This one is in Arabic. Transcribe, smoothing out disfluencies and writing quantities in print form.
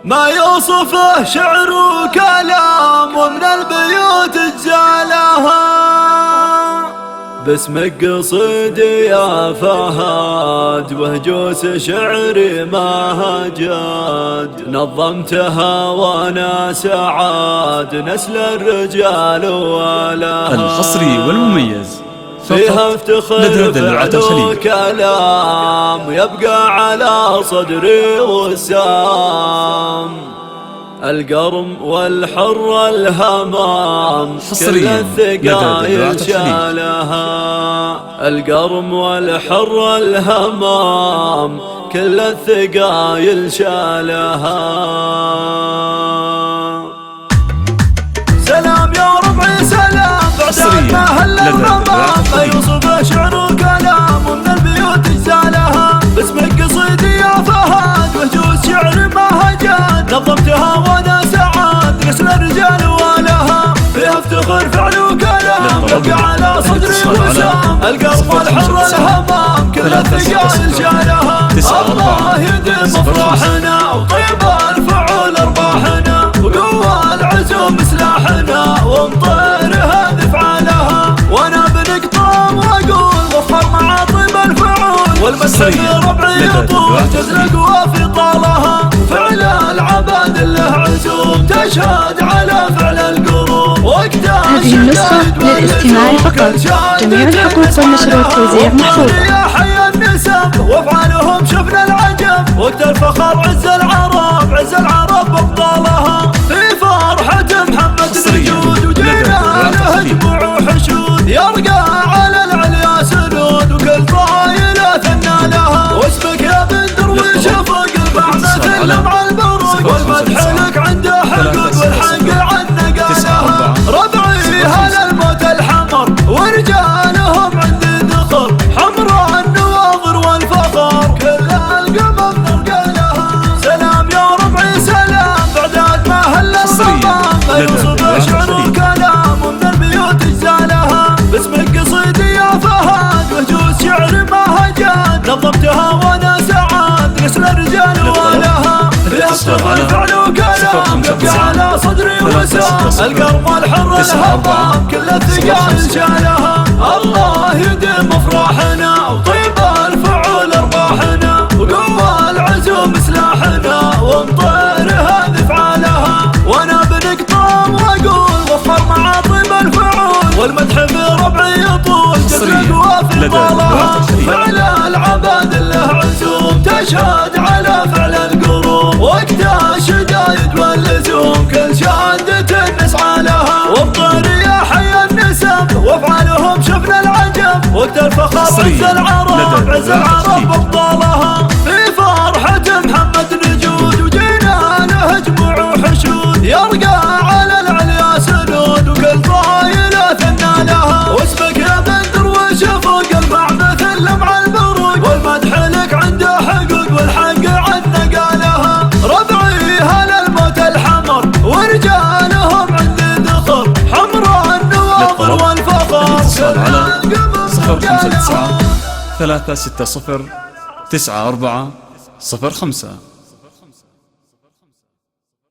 ما يوصفه شعر وكلام ومن البيوت اجزالها. باسمك قصيدي يا فهد وهجوس شعري ما جاد، نظمتها وانا سعاد نسل الرجال ولا. الحصري والمميز فيها افتخر فعل وكلام يبقى على صدري وسام. القرم والحر الهمام كل الثقايل شالها. القرم والحر الهمام كل الثقايل شالها. سلام يا ربعي سلام بعد ما هل الغمام، ما يوصفه شعر وكلام ومن البيوت اجزالها. باسمك قصيدي يا فهد وهجوس شعر ما هجاد، نظمتها وانا سعاد نسل الرجال ولها. فيها افتخر فعل وكلام يبقى على صدري وسام. القلب والحر الهمام كل الثقايل شالها. الله يديم افراحنا وطيب الفعول ارباحنا، وقوى العزوم سلاحنا ومطير هذه فعالها. وانا بنقطام واقول وفر معاطب الفعول، والمسك ربعي يطول تزلق وفي طالها. فعل العباد له عزوم تشهد على فعل القلوب. هذه النسخة للاستماع فقط، جميع الحقوق والنشر والتوزيع محفوظة. يا حي النسب وافعالهم شفنا العجب، وقت الفخر عز العرب عز العرب ابطالها. في فرحة محمد الوجود وجينا نهجم وحشود، يرقى على العليا سنود وكل طايلة ثنى لها. واسمك يا بن درويش فوق البع مثل مع البروق، والمدح لك عنده حقود والحق عنه قالها. ربعي هل الموت الحمر ورجالهم عندي ذخر، حمراء النواظر والفخر كل القمم نرقى لها. سلام يا ربعي سلام بعد ما هل الغمام، ما يوصفه شعر وكلام ومن البيوت اجزالها. باسمك قصيدي يا فهد وهجوس شعر ما هجاد، نظمتها وانا سعاد نسل الرجال ولها. فيها افتخر فعل وكلام يبقى على صدري وسام. القرم والحر الهمام كل الثقايل شالها. الله يديم افراحنا وطيب الفعول ارباحنا، وقوى العزوم سلاحنا ومطير هذه فعالها. وانا بنقطام واقول وفر معاطب الفعول، والمدح في ربعي يطول تزلق وفي طالها. فعل العباد له عزوم تشهد على فعل القلوب، وقت الشدايد واللزوم كل شهادة نسعى لها. وابطر يا حي النسب وافعالهم شفنا العجب، وقت الفخر عز العرب عز العرب ابطالها. في فرحة محمد نجود وجينا نهجم وحشود، يرقى على العليا سنود وكل طايلة ثنى لها. واسمك يا بن درويش فوق البع مثل مع البروق، والمدح لك عنده حقوق والحق عنه قالها. ربعي هل الموت الحمر ورجالهم عندي ذخر، حمراء النواظر والفخر كل القمم 059 360 94 05.